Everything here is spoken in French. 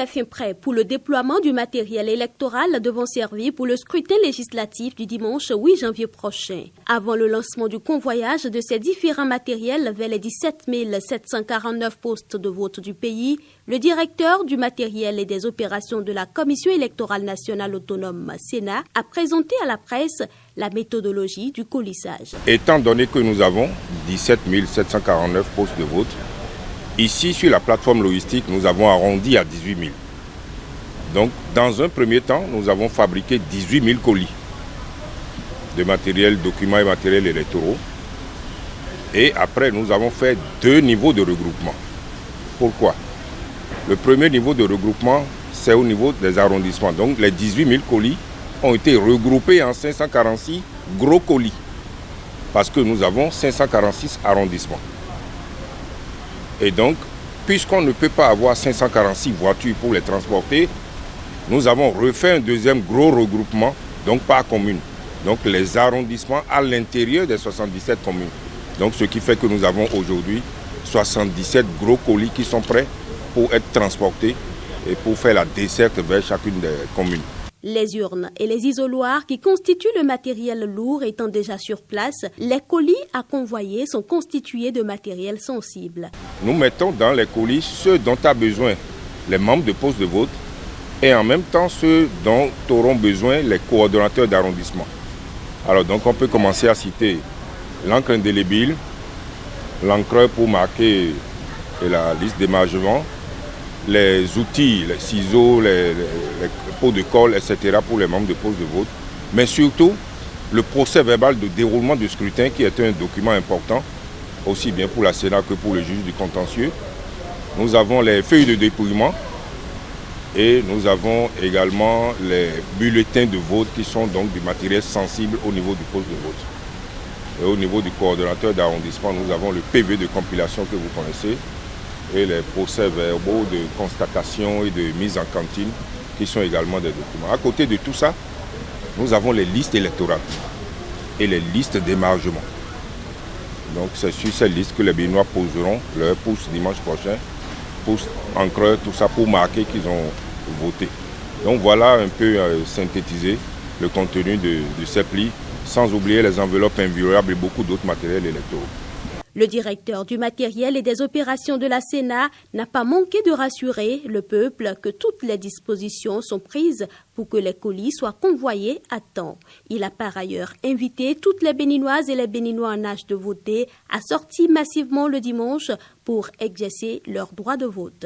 est fin prêt pour le déploiement du matériel électoral devant servir pour le scrutin législatif du dimanche 8 janvier prochain. Avant le lancement du convoyage de ces différents matériels vers les 17 749 postes de vote du pays, le directeur du matériel et des opérations de la Commission électorale nationale autonome Sénat a présenté à la presse la méthodologie du colissage. Étant donné que nous avons 17 749 postes de vote, ici sur la plateforme logistique, nous avons arrondi à 18 000. Donc dans un premier temps, nous avons fabriqué 18 000 colis de matériel, documents et matériels électoraux. Et après, nous avons fait 2 niveaux de regroupement. Pourquoi? Le premier niveau de regroupement, c'est au niveau des arrondissements. Donc les 18 000 colis ont été regroupés en 546 gros colis. Parce que nous avons 546 arrondissements. Et donc, puisqu'on ne peut pas avoir 546 voitures pour les transporter, nous avons refait un deuxième gros regroupement, donc par commune. Donc les arrondissements à l'intérieur des 77 communes. Donc ce qui fait que nous avons aujourd'hui 77 gros colis qui sont prêts pour être transportés et pour faire la desserte vers chacune des communes. Les urnes et les isoloirs qui constituent le matériel lourd étant déjà sur place, les colis à convoyer sont constitués de matériel sensible. Nous mettons dans les colis ceux dont a besoin les membres de poste de vote et en même temps ceux dont auront besoin les coordonnateurs d'arrondissement. Alors donc on peut commencer à citer l'encre indélébile, l'encreur pour marquer la liste d'émargement, les outils, les ciseaux, les pots de colle, etc. pour les membres de poste de vote, mais surtout le procès verbal de déroulement du scrutin qui est un document important, aussi bien pour la Sénat que pour le juge du contentieux. Nous avons les feuilles de dépouillement et nous avons également les bulletins de vote qui sont donc du matériel sensible au niveau du poste de vote. Et au niveau du coordonnateur d'arrondissement, nous avons le PV de compilation que vous connaissez et les procès-verbaux de constatation et de mise en cantine qui sont également des documents. À côté de tout ça, nous avons les listes électorales et les listes d'émargement. Donc c'est sur ces listes que les Béninois poseront leur pouce dimanche prochain, pouce encreur, tout ça pour marquer qu'ils ont voté. Donc voilà un peu synthétisé le contenu de ces plis, sans oublier les enveloppes inviolables et beaucoup d'autres matériels électoraux. Le directeur du matériel et des opérations de la Sénat n'a pas manqué de rassurer le peuple que toutes les dispositions sont prises pour que les colis soient convoyés à temps. Il a par ailleurs invité toutes les Béninoises et les Béninois en âge de voter à sortir massivement le dimanche pour exercer leur droit de vote.